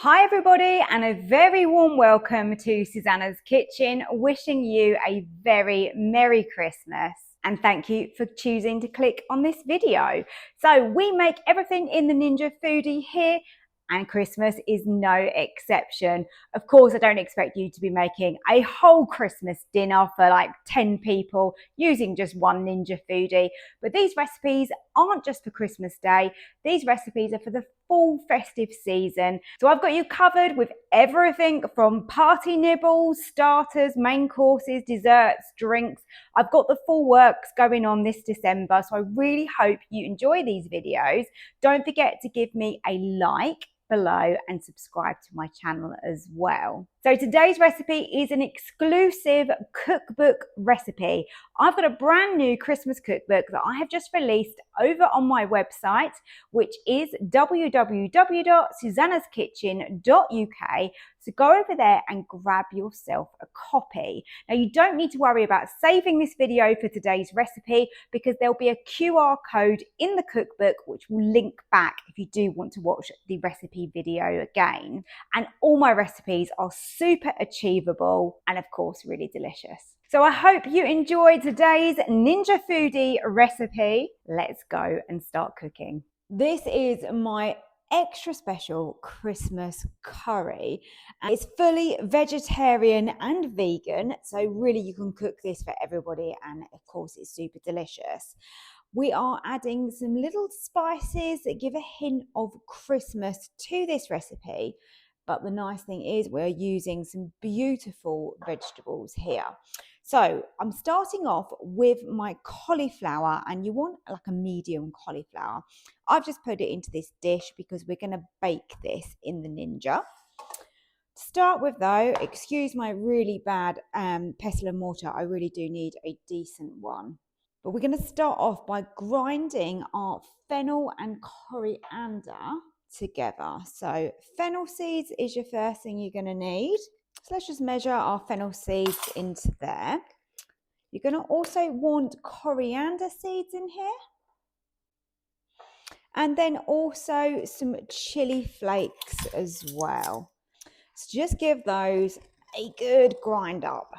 Hi everybody, and a very warm welcome to Susannah's Kitchen, wishing you a very Merry Christmas. And thank you for choosing to click on this video. So we make everything in the Ninja Foodi here, and Christmas is no exception. Of course, I don't expect you to be making a whole Christmas dinner for like 10 people using just one Ninja Foodi, but these recipes aren't just for Christmas Day. These recipes are for the full festive season. So I've got you covered with everything from party nibbles, starters, main courses, desserts, drinks. I've got the full works going on this December, so I really hope you enjoy these videos. Don't forget to give me a like below and subscribe to my channel as well. So today's recipe is an exclusive cookbook recipe. I've got a brand new Christmas cookbook that I have just released over on my website, which is www.susannahskitchen.uk. So go over there and grab yourself a copy. Now you don't need to worry about saving this video for today's recipe because there'll be a QR code in the cookbook which will link back if you do want to watch the recipe video again. And all my recipes are super achievable and of course really delicious. So I hope you enjoyed today's Ninja Foodi recipe. Let's go and start cooking. This is my extra special Christmas curry, and it's fully vegetarian and vegan, so really you can cook this for everybody, and of course it's super delicious. We are adding some little spices that give a hint of Christmas to this recipe, but the nice thing is we're using some beautiful vegetables here. So I'm starting off with my cauliflower, and you want like a medium cauliflower. I've just put it into this dish because we're going to bake this in the Ninja. To start with though, excuse my really bad pestle and mortar, I really do need a decent one. But we're going to start off by grinding our fennel and coriander together. So fennel seeds is your first thing you're going to need. So let's just measure our fennel seeds into there. You're going to also want coriander seeds in here. And then also some chili flakes as well. So just give those a good grind up.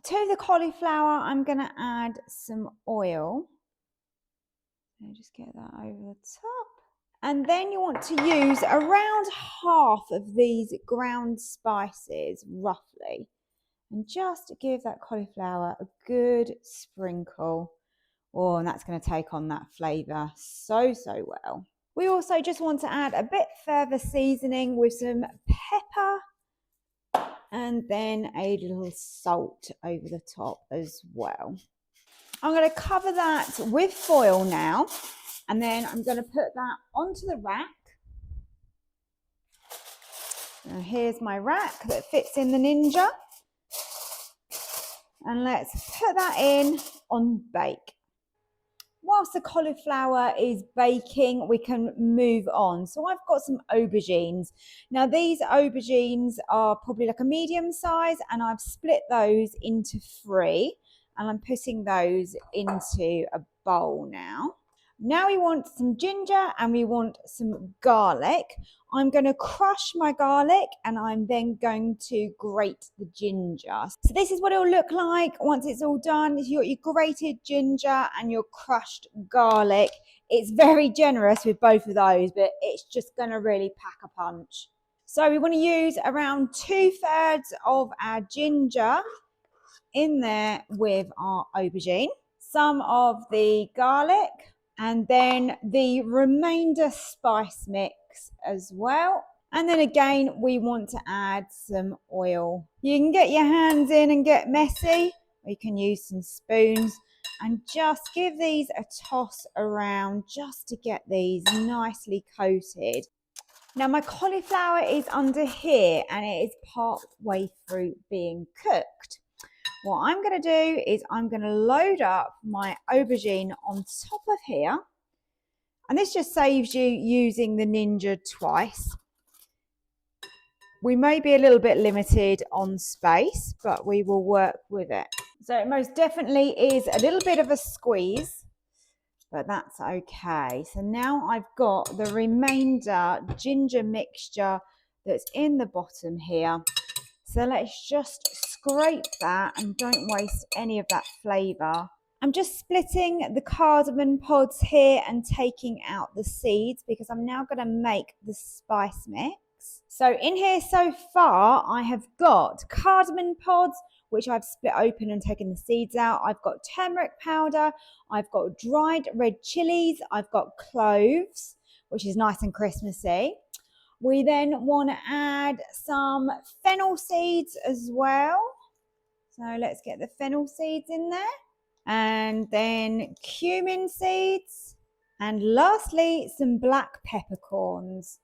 To the cauliflower, I'm going to add some oil. So just get that over the top. And then you want to use around half of these ground spices, roughly. And just give that cauliflower a good sprinkle. Oh, and that's going to take on that flavour so well. We also just want to add a bit further seasoning with some pepper and then a little salt over the top as well. I'm going to cover that with foil now. And then I'm going to put that onto the rack. Now here's my rack that fits in the Ninja. And let's put that in on bake. Whilst the cauliflower is baking, we can move on. So I've got some aubergines. Now these aubergines are probably like a medium size, and I've split those into 3. And I'm putting those into a bowl now. Now we want some ginger and we want some garlic. I'm going to crush my garlic and I'm then going to grate the ginger. So this is what it'll look like once it's all done. You got your grated ginger and your crushed garlic. It's very generous with both of those, but it's just going to really pack a punch. So we want to use around 2/3 of our ginger in there with our aubergine, some of the garlic, and then the remainder spice mix as well. And then again, we want to add some oil. You can get your hands in and get messy, or you can use some spoons and just give these a toss around just to get these nicely coated. Now my cauliflower is under here and it is part way through being cooked. What I'm going to do is I'm going to load up my aubergine on top of here. And this just saves you using the Ninja twice. We may be a little bit limited on space, but we will work with it. So it most definitely is a little bit of a squeeze, but that's okay. So now I've got the remainder ginger mixture that's in the bottom here. So let's just scrape that and don't waste any of that flavour. I'm just splitting the cardamom pods here and taking out the seeds because I'm now going to make the spice mix. So in here so far, I have got cardamom pods, which I've split open and taken the seeds out. I've got turmeric powder. I've got dried red chilies. I've got cloves, which is nice and Christmassy. We then want to add some fennel seeds as well. So let's get the fennel seeds in there. And then cumin seeds. And lastly, some black peppercorns.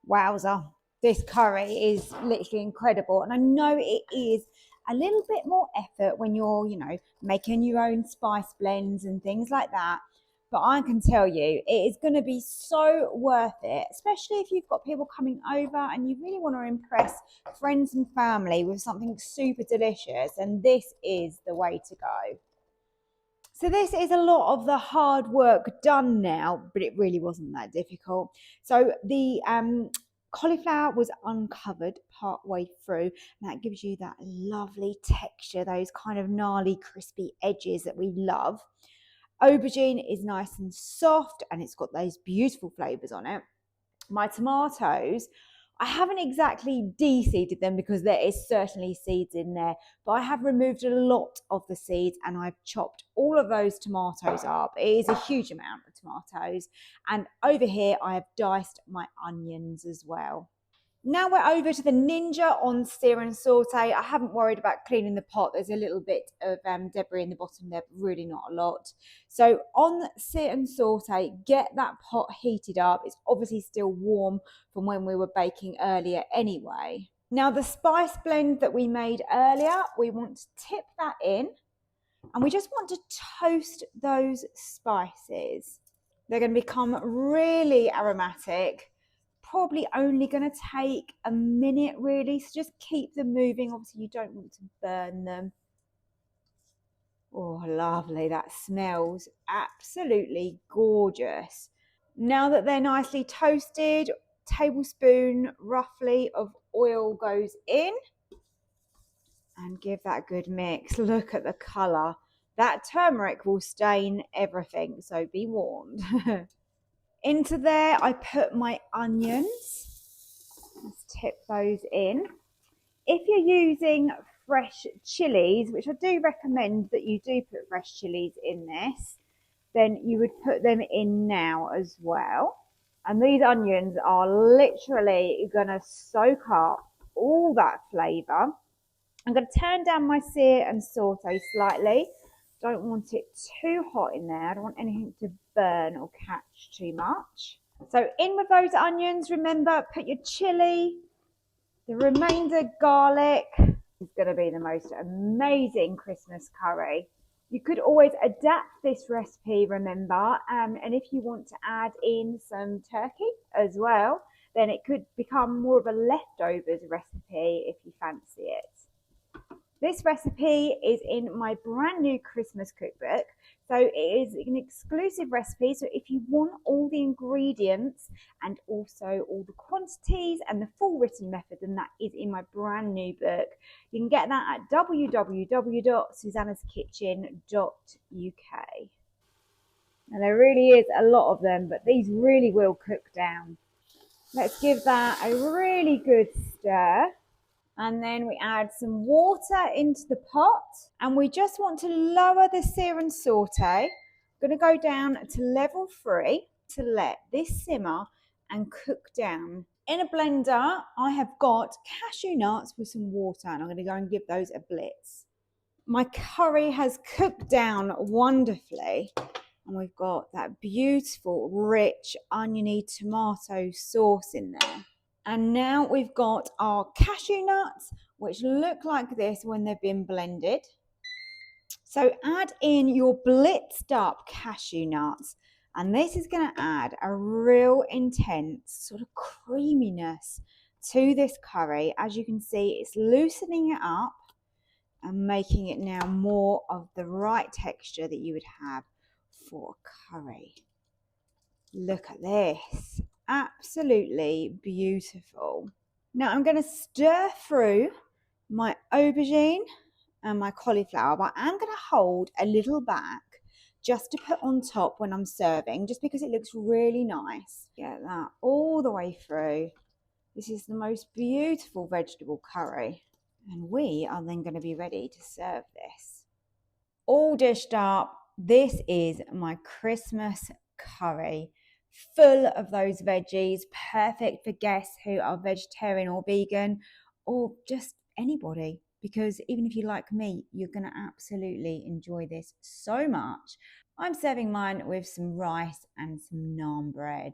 Wowza, this curry is literally incredible. And I know it is a little bit more effort when you're, making your own spice blends and things like that. But I can tell you, it is going to be so worth it, especially if you've got people coming over and you really want to impress friends and family with something super delicious. And this is the way to go. So this is a lot of the hard work done now, but it really wasn't that difficult. So the cauliflower was uncovered part way through, and that gives you that lovely texture, those kind of gnarly, crispy edges that we love. Aubergine is nice and soft, and it's got those beautiful flavours on it. My tomatoes, I haven't exactly de-seeded them because there is certainly seeds in there, but I have removed a lot of the seeds and I've chopped all of those tomatoes up. It is a huge amount of tomatoes. And over here, I have diced my onions as well. Now we're over to the Ninja on sear and saute. I haven't worried about cleaning the pot. There's a little bit of debris in the bottom there, but really not a lot. So on sear and saute, get that pot heated up. It's obviously still warm from when we were baking earlier anyway. Now the spice blend that we made earlier, we want to tip that in and we just want to toast those spices. They're going to become really aromatic. Probably only going to take a minute really, so just keep them moving. Obviously you don't want to burn them. Oh, lovely, that smells absolutely gorgeous. Now that they're nicely toasted, tablespoon roughly of oil goes in and give that a good mix. Look at the colour. That turmeric will stain everything, so be warned. Into there I put my onions. Let's tip those in. If you're using fresh chilies, which I do recommend that you do put fresh chilies in this, then you would put them in now as well. And these onions are literally going to soak up all that flavour. I'm going to turn down my sear and saute slightly. Don't want it too hot in there. I don't want anything to burn or catch too much. So in with those onions, remember, put your chilli, the remainder garlic. It's going to be the most amazing Christmas curry. You could always adapt this recipe, remember, and if you want to add in some turkey as well, then it could become more of a leftovers recipe if you fancy it. This recipe is in my brand new Christmas cookbook. So it is an exclusive recipe. So if you want all the ingredients and also all the quantities and the full written method, then that is in my brand new book. You can get that at www.susannahskitchen.uk. And there really is a lot of them, but these really will cook down. Let's give that a really good stir. And then we add some water into the pot and we just want to lower the sear and saute. I'm going to go down to level 3 to let this simmer and cook down. In a blender, I have got cashew nuts with some water and I'm going to go and give those a blitz. My curry has cooked down wonderfully and we've got that beautiful, rich, oniony tomato sauce in there. And now we've got our cashew nuts, which look like this when they've been blended. So add in your blitzed up cashew nuts. And this is going to add a real intense sort of creaminess to this curry. As you can see, it's loosening it up and making it now more of the right texture that you would have for a curry. Look at this. absolutely beautiful. Now I'm going to stir through my aubergine and my cauliflower, but I'm going to hold a little back just to put on top when I'm serving, just because it looks really nice. Get that all the way through. This is the most beautiful vegetable curry, and we are then going to be ready to serve this. All dished up. This is my Christmas curry, full of those veggies, perfect for guests who are vegetarian or vegan, or just anybody, because even if you like meat, you're going to absolutely enjoy this so much. I'm serving mine with some rice and some naan bread.